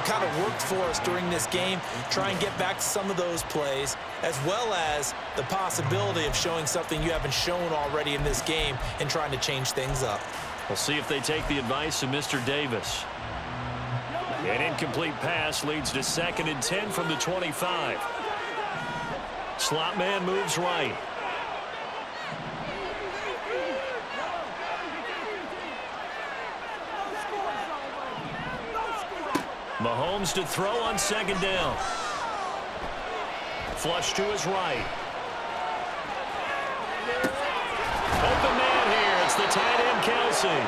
kind of worked for us during this game. Try and get back to some of those plays, as well as the possibility of showing something you haven't shown already in this game and trying to change things up. We'll see if they take the advice of Mr. Davis. An incomplete pass leads to 2nd and 10 from the 25. Slot man moves right. Mahomes to throw on 2nd down. Flush to his right. Open man here. It's the tight end, Kelsey.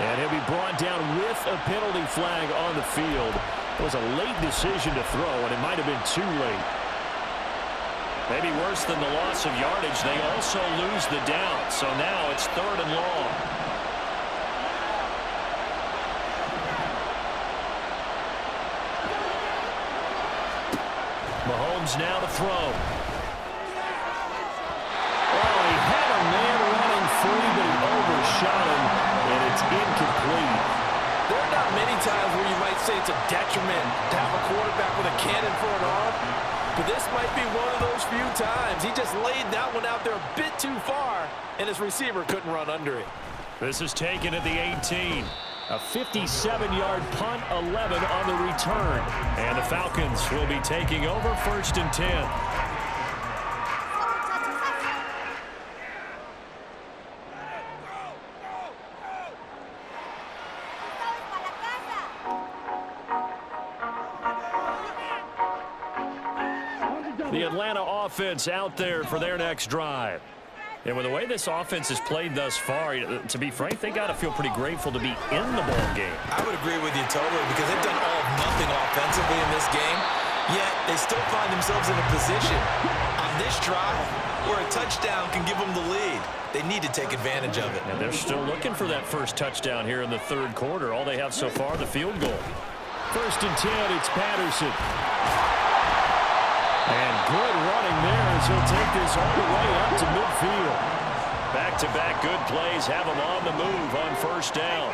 And he'll be brought down with a penalty flag on the field. It was a late decision to throw, and it might have been too late. Maybe worse than the loss of yardage, they also lose the down. So now it's 3rd and long. Mahomes now to throw. Oh, he had a man running free, but he overshot him, and it's incomplete. There are not many times where you might say it's a detriment to have a quarterback with a cannon for an arm, but this might be one of those few times. He just laid that one out there a bit too far, and his receiver couldn't run under it. This is taken at the 18. A 57-yard punt, 11 on the return. And the Falcons will be taking over 1st and 10. The Atlanta offense out there for their next drive. And with the way this offense has played thus far, to be frank, they got to feel pretty grateful to be in the ball game. I would agree with you totally, because they've done all of nothing offensively in this game, yet they still find themselves in a position on this drive where a touchdown can give them the lead. They need to take advantage of it. And they're still looking for that first touchdown here in the 3rd quarter. All they have so far, the field goal. 1st and 10, it's Patterson. And good running there as he'll take this all the way up to midfield. Back-to-back good plays have him on the move on 1st down.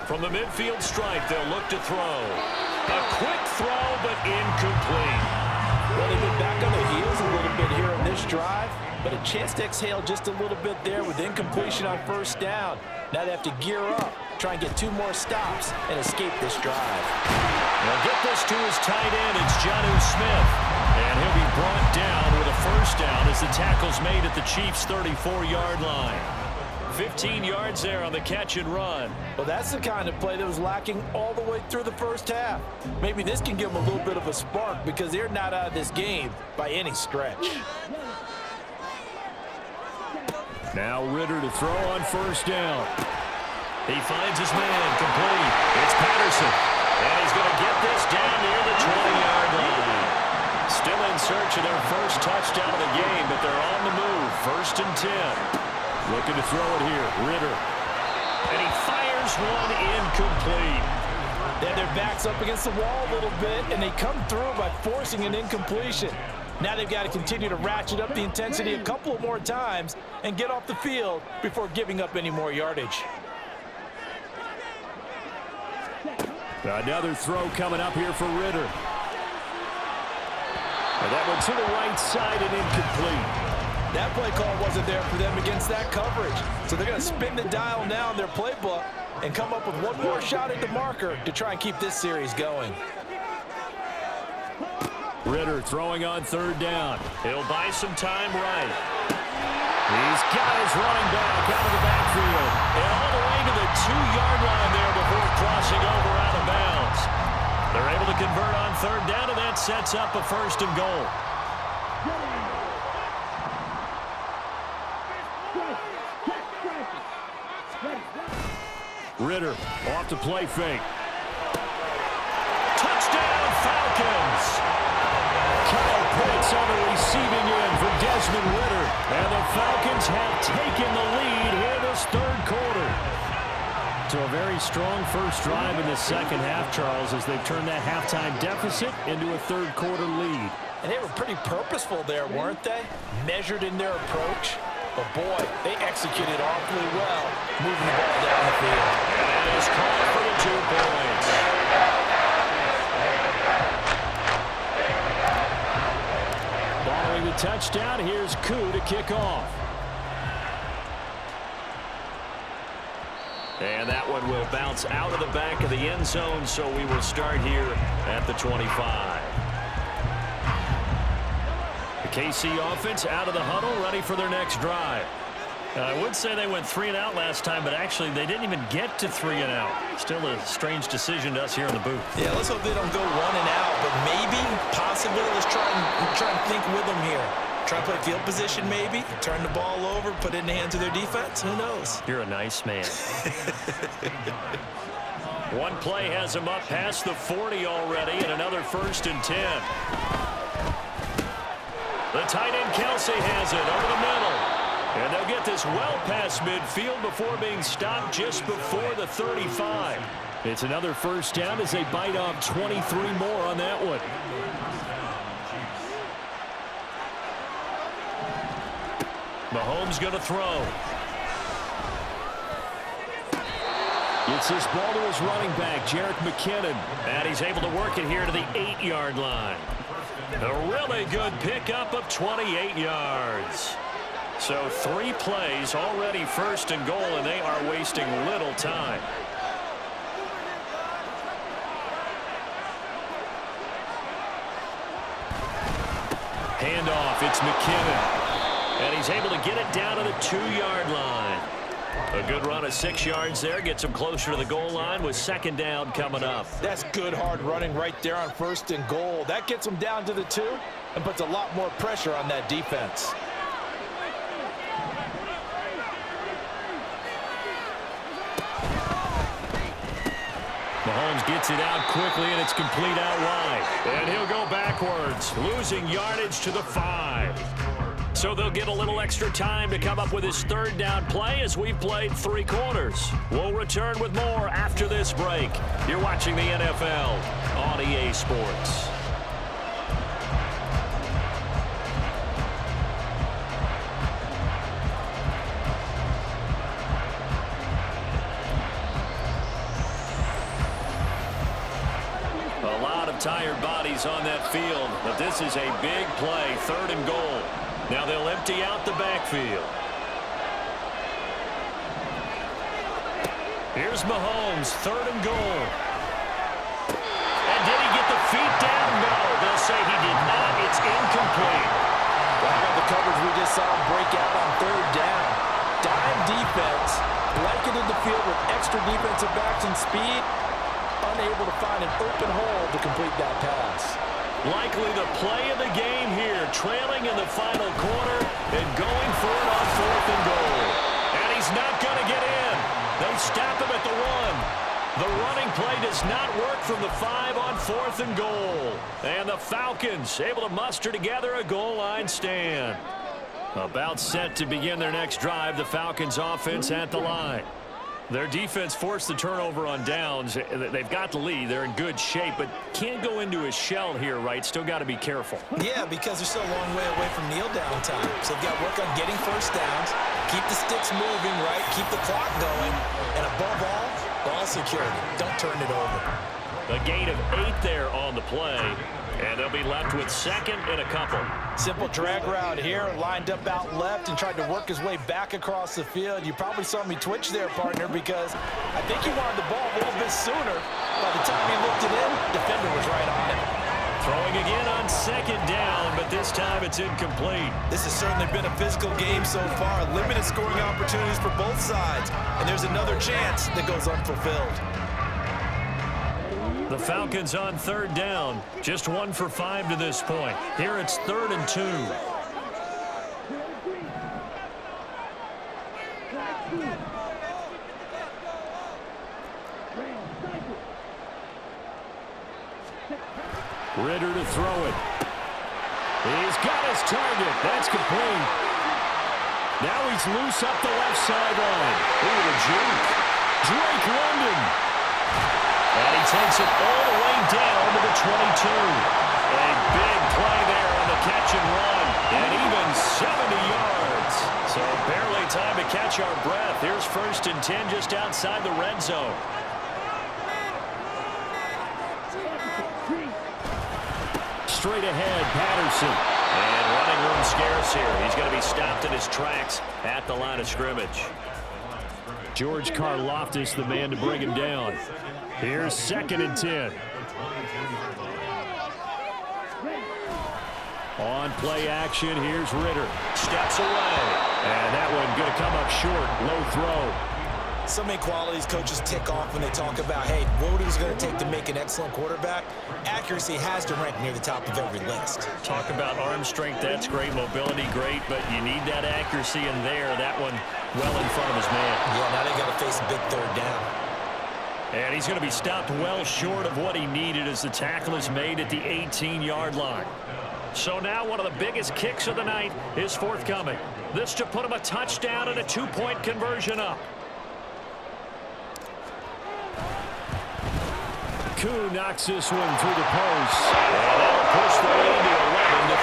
From the midfield stripe, they'll look to throw. A quick throw, but incomplete. Well, they've been back on their heels a little bit here on this drive, but a chance to exhale just a little bit there with incompletion on 1st down. Now they have to gear up, try and get 2 more stops, and escape this drive. They'll get this to his tight end. It's Jonnu Smith. And he'll be brought down with a 1st down as the tackle's made at the Chiefs' 34-yard line. 15 yards there on the catch and run. Well, that's the kind of play that was lacking all the way through the 1st half. Maybe this can give them a little bit of a spark, because they're not out of this game by any stretch. Now Ritter to throw on 1st down. He finds his man complete. It's Patterson. And he's going to get this down near the 20-yard line. Still in search of their first touchdown of the game, but they're on the move. 1st and 10. Looking to throw it here. Ritter. And he fires one incomplete. They have their backs up against the wall a little bit, and they come through by forcing an incompletion. Now they've got to continue to ratchet up the intensity a couple of more times and get off the field before giving up any more yardage. Another throw coming up here for Ritter. And that one to the right side and incomplete. That play call wasn't there for them against that coverage. So they're going to spin the dial now in their playbook and come up with one more shot at the marker to try and keep this series going. Ritter throwing on 3rd down. He'll buy some time right. He's got his running back out of the backfield. And all the way to the 2-yard line there before crossing over out of bounds. They're able to convert on 3rd down, and that sets up a 1st and goal. Ritter off to play fake. Touchdown, Falcons! Kyle Pitts on the receiving end for Desmond Ritter. And the Falcons have taken the lead here this 3rd quarter. To a very strong first drive in the 2nd half, Charles, as they've turned that halftime deficit into a 3rd quarter lead. And they were pretty purposeful there, weren't they? Measured in their approach. But boy, they executed awfully well, moving the ball down the field. And that is called for the 2 points. Following the touchdown, here's Koo to kick off. And that one will bounce out of the back of the end zone, so we will start here at the 25. The KC offense out of the huddle, ready for their next drive. I would say they went 3 and out last time, but actually they didn't even get to 3 and out. Still a strange decision to us here in the booth. Yeah, let's hope they don't go 1 and out, but maybe, possibly, let's try and think with them here. Try to play field position maybe, turn the ball over, put it in the hands of their defense. Who knows? You're a nice man. One play has him up past the 40 already, and another 1st and 10. The tight end Kelsey has it over the middle. And they'll get this well past midfield before being stopped just before the 35. It's another 1st down as they bite off 23 more on that one. Mahomes going to throw. Gets this ball to his running back, Jerick McKinnon. And he's able to work it here to the 8-yard line. A really good pickup of 28 yards. So 3 plays, already 1st and goal, and they are wasting little time. Handoff, it's McKinnon. And he's able to get it down to the 2-yard line. A good run of 6 yards there. Gets him closer to the goal line with 2nd down coming up. That's good hard running right there on 1st and goal. That gets him down to the 2 and puts a lot more pressure on that defense. Mahomes gets it out quickly, and it's complete out wide. And he'll go backwards, losing yardage to the 5. So they'll get a little extra time to come up with his 3rd down play as we've played 3 quarters. We'll return with more after this break. You're watching the NFL on EA Sports. A lot of tired bodies on that field, but this is a big play, 3rd and goal. Now they'll empty out the backfield. Here's Mahomes, 3rd and goal. And did he get the feet down? No, they'll say he did not. It's incomplete. Wow, the coverage we just saw him break out on 3rd down. Dime defense, blanketed the field with extra defensive backs and speed, unable to find an open hole to complete that pass. Likely the play of the game here, trailing in the final quarter and going for it on 4th and goal. And he's not going to get in. They stop him at the 1. The running play does not work from the 5 on 4th and goal. And the Falcons able to muster together a goal line stand. About set to begin their next drive, the Falcons offense at the line. Their defense forced the turnover on downs. They've got the lead. They're in good shape, but can't go into a shell here, right? Still got to be careful. Yeah, because they're still a long way away from kneel down time. So they've got to work on getting 1st downs, keep the sticks moving, right? Keep the clock going. And above all, ball security. Don't turn it over. A gain of 8 there on the play. And they'll be left with 2nd and a couple. Simple drag route here, lined up out left and tried to work his way back across the field. You probably saw me twitch there, partner, because I think he wanted the ball a little bit sooner. By the time he looked it in, defender was right on it. Throwing again on 2nd down, but this time it's incomplete. This has certainly been a physical game so far. Limited scoring opportunities for both sides. And there's another chance that goes unfulfilled. The Falcons on 3rd down. Just 1 for 5 to this point. Here it's 3rd and 2. Ritter to throw it. He's got his target. That's complete. Now he's loose up the left sideline. Ooh, the juke. Drake London. And he takes it all the way down to the 22. A big play there on the catch and run. And even 70 yards. So catch our breath. Here's 1st and 10 just outside the red zone. Straight ahead, Patterson. And running room scarce here. He's going to be stopped in his tracks at the line of scrimmage. George Karlaftis, the man to bring him down. Here's 2nd and 10. On play action, here's Ritter. Steps away. And that one going to come up short. Low throw. So many qualities coaches tick off when they talk about, hey, what is it going to take to make an excellent quarterback? Accuracy has to rank near the top of every list. Talk about arm strength, that's great. Mobility, great. But you need that accuracy in there. That one well in front of his man. Yeah, now they got to face a big 3rd down. And he's going to be stopped well short of what he needed as the tackle is made at the 18-yard line. So now one of the biggest kicks of the night is forthcoming. This to put him a touchdown and a 2-point conversion up. Koo knocks this one through the post. And that'll push the lead to 11-3.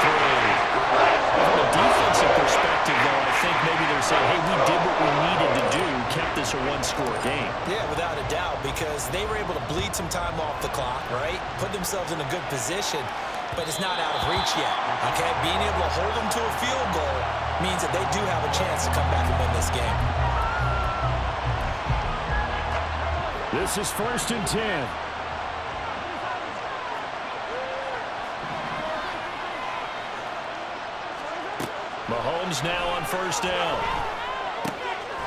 From a defensive perspective, though, I think maybe they're saying, hey, we did what we needed to do, kept this a 1-score game. Yeah, without a doubt, because they were able to bleed some time off the clock, right? Put themselves in a good position, but it's not out of reach yet, okay? Being able to hold them to a field goal means that they do have a chance to come back and win this game. This is 1st and 10. Mahomes now on 1st down.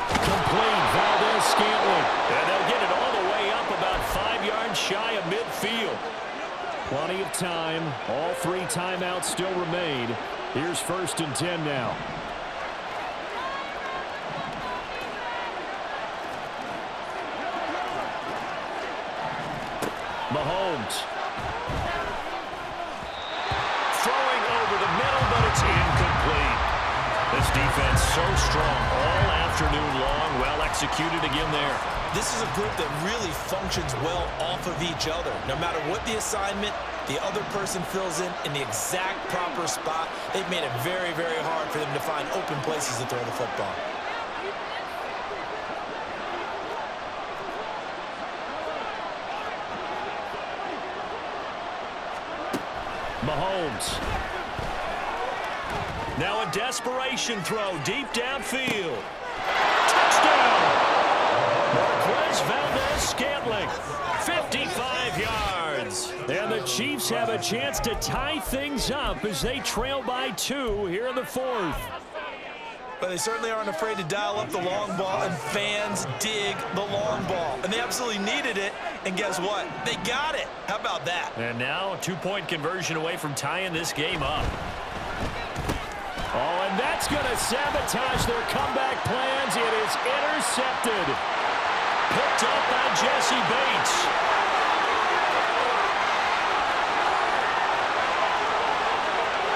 Complete, Valdez-Scantling. And they'll get it all the way up about 5 yards shy of midfield. Plenty of time. All 3 timeouts still remain. Here's 1st and 10 now. Mahomes. Throwing over the middle, but it's incomplete. This defense so strong all afternoon long. Well executed again there. This is a group that really functions well off of each other. No matter what the assignment, the other person fills in the exact proper spot. They've made it very, very hard for them to find open places to throw the football. Mahomes. Now a desperation throw deep downfield. Touchdown! Marquez Valdez-Scantling, 55 yards. And the Chiefs have a chance to tie things up as they trail by 2 here in the 4th. But they certainly aren't afraid to dial up the long ball, and fans dig the long ball. And they absolutely needed it, and guess what? They got it. How about that? And now a 2-point conversion away from tying this game up. Oh, and that's going to sabotage their comeback plans. It is intercepted. Picked up by Jesse Bates.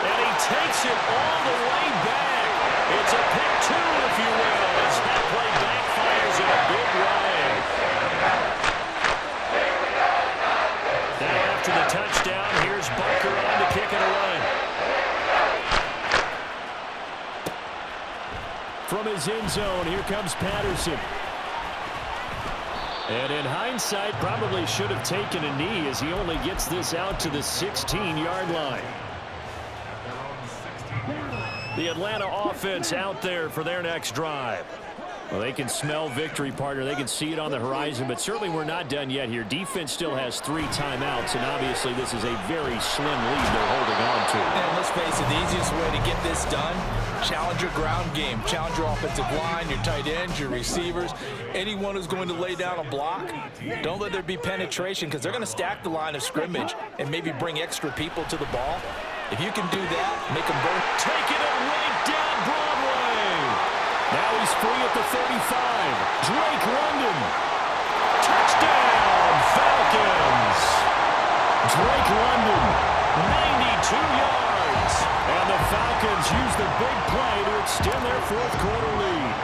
And he takes it all the way back. It's a pick 2, if you will, as that play backfires in a big way. And after the touchdown, here's Bunker on to kick it away. From his end zone, here comes Patterson. And in hindsight, probably should have taken a knee as he only gets this out to the 16-yard line. The Atlanta offense out there for their next drive. Well, they can smell victory, partner. They can see it on the horizon, but certainly we're not done yet here. Defense still has 3 timeouts, and obviously this is a very slim lead they're holding on to. And let's face it, the easiest way to get this done, challenge your ground game. Challenge your offensive line, your tight ends, your receivers. Anyone who's going to lay down a block, don't let there be penetration, because they're going to stack the line of scrimmage and maybe bring extra people to the ball. If you can do that, make them burn. Taking it right down Broadway. Now he's free at the 35. Drake London. Touchdown, Falcons. Drake London, 92 yards. And the Falcons use the big play to extend their 4th quarter lead.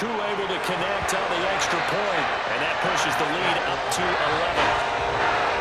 Koo able to connect on the extra point, and that pushes the lead up to 11.